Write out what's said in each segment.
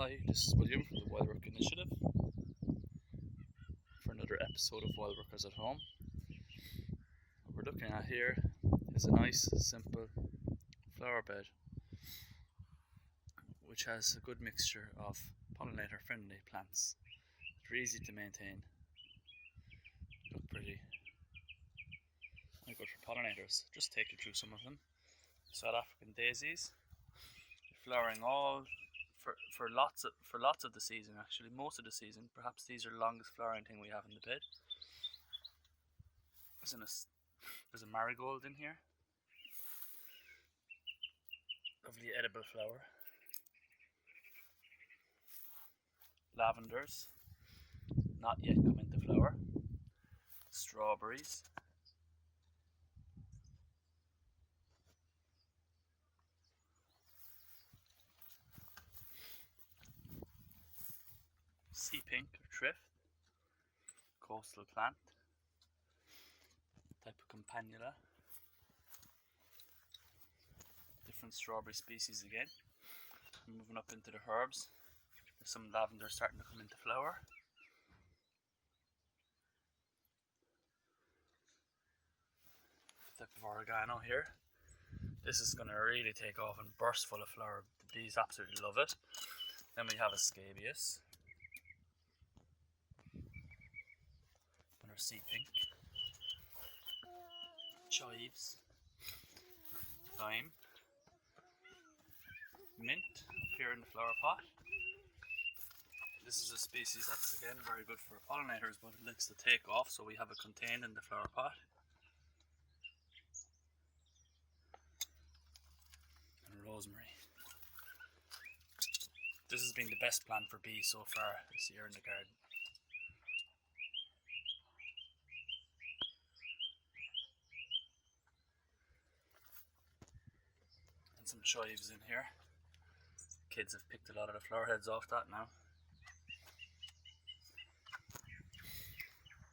Hi, this is William from the Wildwork Initiative for another episode of Wildworkers at Home. What we're looking at here is a nice, simple flower bed which has a good mixture of pollinator friendly plants. They're easy to maintain, look pretty, and good for pollinators. Just take you through some of them. South African daisies, flowering all for lots of the season, actually most of the season. Perhaps these are the longest flowering thing we have in the bed. There's a marigold in here, lovely edible flower. Lavenders, not yet come into flower. Strawberries, sea pink or thrift, coastal plant, type of campanula, different strawberry species again. Moving up into the herbs, there's some lavender starting to come into flower. Type of oregano here. This is going to really take off and burst full of flower. The bees absolutely love it. Then we have a scabious, another sea pink, chives, thyme, mint up here in the flower pot. This is a species that's again very good for pollinators, but it likes to take off, so we have it contained in the flower pot. And rosemary. This has been the best plant for bees so far this year in the garden. And some chives in here. Kids have picked a lot of the flower heads off that now.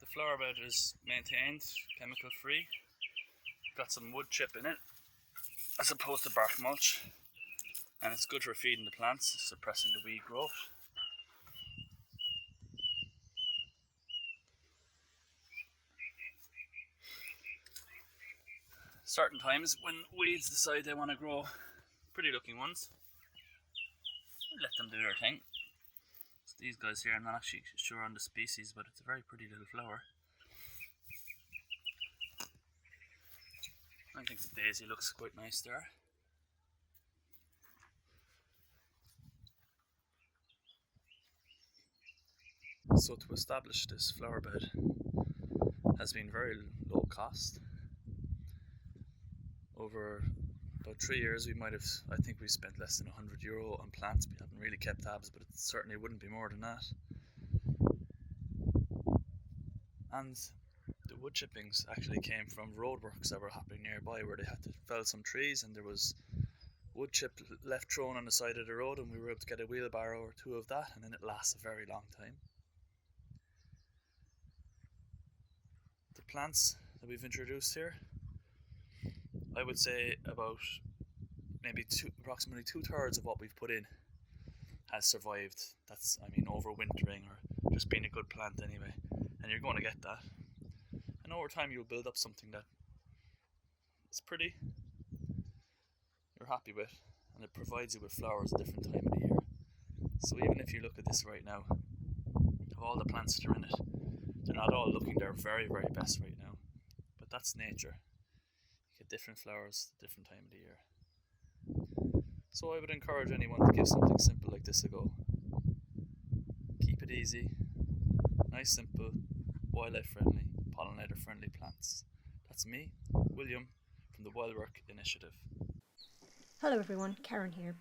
The flower bed is maintained, chemical free. Got some wood chip in it as opposed to bark mulch, and it's good for feeding the plants, suppressing the weed growth. Certain times when weeds decide they want to grow pretty looking ones, we let them do their thing. So these guys here, I'm not actually sure on the species, but it's a very pretty little flower. I think the daisy looks quite nice there. So to establish this flower bed has been very low cost. Over about 3 years I think we spent less than €100 on plants. We haven't really kept tabs, but it certainly wouldn't be more than that. And the wood chippings actually came from roadworks that were happening nearby, where they had to fell some trees and there was wood chip left thrown on the side of the road, and we were able to get a wheelbarrow or two of that, and then it lasts a very long time. The plants that we've introduced here, I would say about approximately 2/3 of what we've put in has survived. That's, overwintering or just being a good plant anyway. And you're going to get that. And over time you'll build up something that is pretty, you're happy with, and it provides you with flowers at a different time of the year. So even if you look at this right now, of all the plants that are in it, they're not all looking their very, very best right now. But that's nature. You get different flowers at different time of the year. So I would encourage anyone to give something simple like this a go. Keep it easy, nice, simple, wildlife friendly, pollinator friendly plants. That's me, William, from the Wildwork Initiative. Hello everyone, Karen here.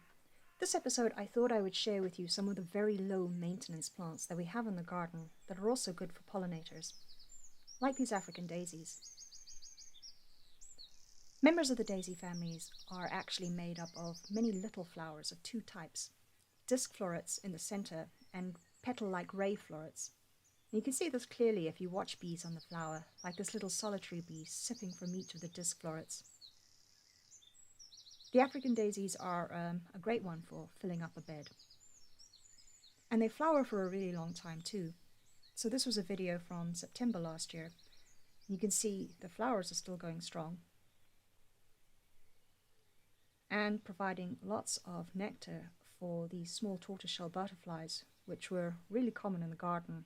This episode I thought I would share with you some of the very low maintenance plants that we have in the garden that are also good for pollinators, like these African daisies. Members of the daisy families are actually made up of many little flowers of two types, disc florets in the center and petal-like ray florets. And you can see this clearly if you watch bees on the flower, like this little solitary bee sipping from each of the disc florets. The African daisies are a great one for filling up a bed. And they flower for a really long time too. So this was a video from September last year. You can see the flowers are still going strong and providing lots of nectar for these small tortoiseshell butterflies, which were really common in the garden.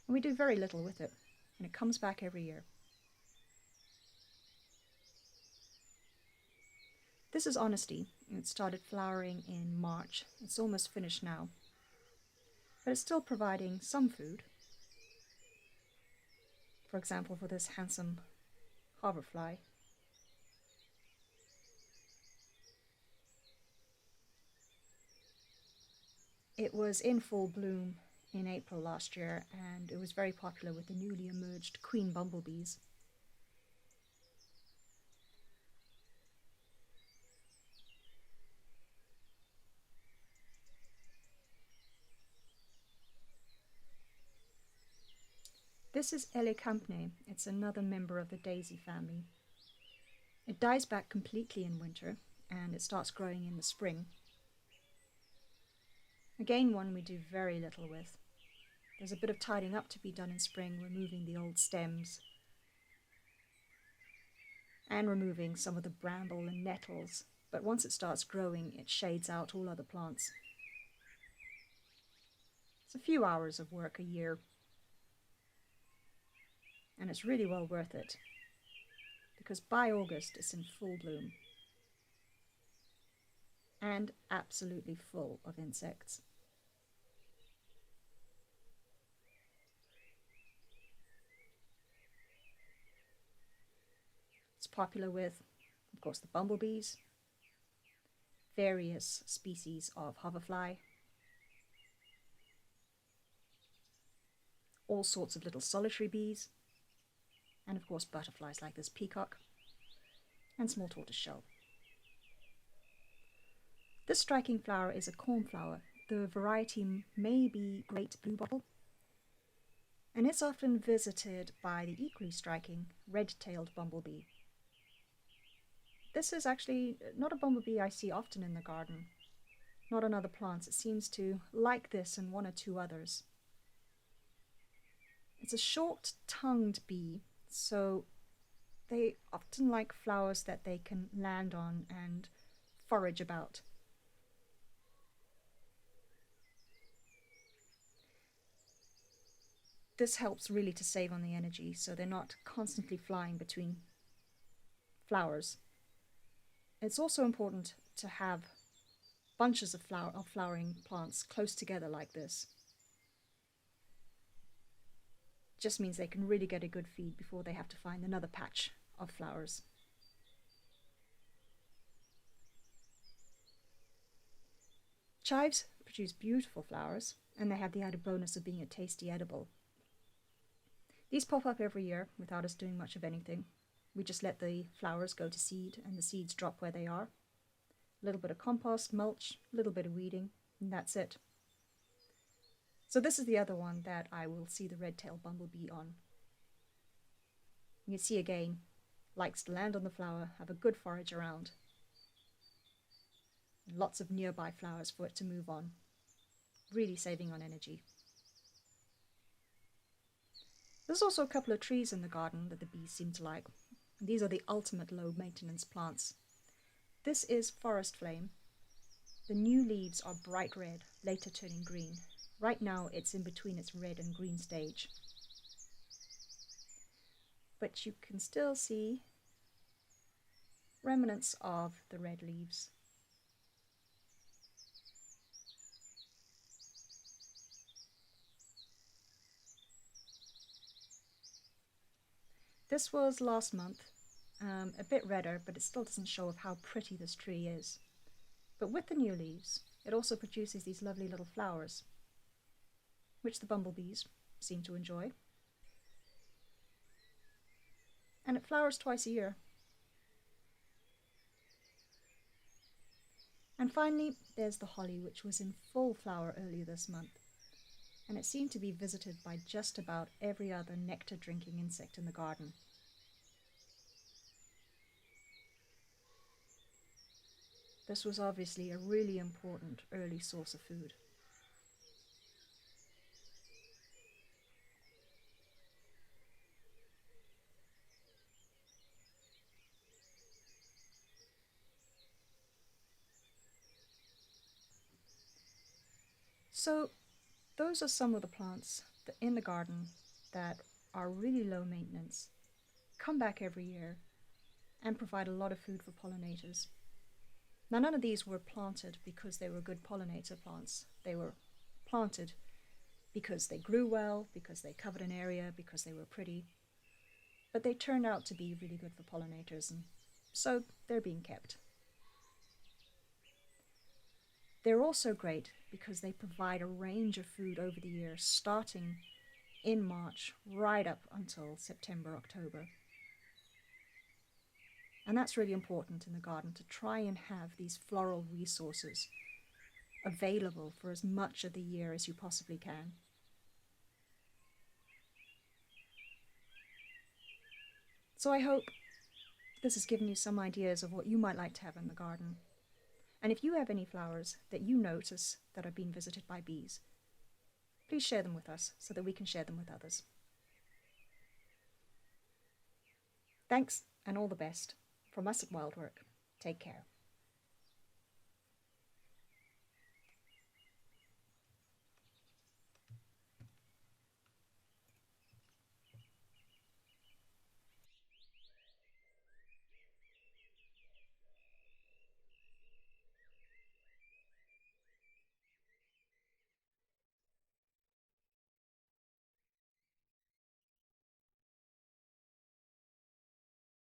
And we do very little with it, and it comes back every year. This is Honesty. It started flowering in March. It's almost finished now, but it's still providing some food. For example, for this handsome hoverfly. It was in full bloom in April last year, and it was very popular with the newly emerged queen bumblebees. This is Elecampne. It's another member of the daisy family. It dies back completely in winter, and it starts growing in the spring. Again, one we do very little with. There's a bit of tidying up to be done in spring, removing the old stems and removing some of the bramble and nettles, but once it starts growing, it shades out all other plants. It's a few hours of work a year, and it's really well worth it, because by August it's in full bloom and absolutely full of insects. It's popular with, of course, the bumblebees, various species of hoverfly, all sorts of little solitary bees, and of course butterflies like this peacock and small tortoiseshell. This striking flower is a cornflower. The variety may be great bluebottle, and it's often visited by the equally striking red-tailed bumblebee. This is actually not a bumblebee I see often in the garden, not on other plants. It seems to like this and one or two others. It's a short-tongued bee, so they often like flowers that they can land on and forage about. This helps really to save on the energy, so they're not constantly flying between flowers. It's also important to have bunches of flowering plants close together like this. Just means they can really get a good feed before they have to find another patch of flowers. Chives produce beautiful flowers, and they have the added bonus of being a tasty edible. These pop up every year without us doing much of anything. We just let the flowers go to seed and the seeds drop where they are. A little bit of compost, mulch, a little bit of weeding, and that's it. So this is the other one that I will see the red-tailed bumblebee on. You can see again, likes to land on the flower, have a good forage around. And lots of nearby flowers for it to move on. Really saving on energy. There's also a couple of trees in the garden that the bees seem to like. These are the ultimate low maintenance plants. This is forest flame. The new leaves are bright red, later turning green. Right now it's in between its red and green stage. But you can still see remnants of the red leaves. This was last month, a bit redder, but it still doesn't show of how pretty this tree is. But with the new leaves, it also produces these lovely little flowers, which the bumblebees seem to enjoy. And it flowers twice a year. And finally, there's the holly, which was in full flower earlier this month. And it seemed to be visited by just about every other nectar-drinking insect in the garden. This was obviously a really important early source of food. So those are some of the plants in the garden that are really low maintenance, come back every year, and provide a lot of food for pollinators. Now, none of these were planted because they were good pollinator plants. They were planted because they grew well, because they covered an area, because they were pretty. But they turned out to be really good for pollinators, and so they're being kept. They're also great because they provide a range of food over the year, starting in March right up until September, October. And that's really important in the garden, to try and have these floral resources available for as much of the year as you possibly can. So I hope this has given you some ideas of what you might like to have in the garden. And if you have any flowers that you notice that are being visited by bees, please share them with us so that we can share them with others. Thanks, and all the best. From us at Wildwork, take care.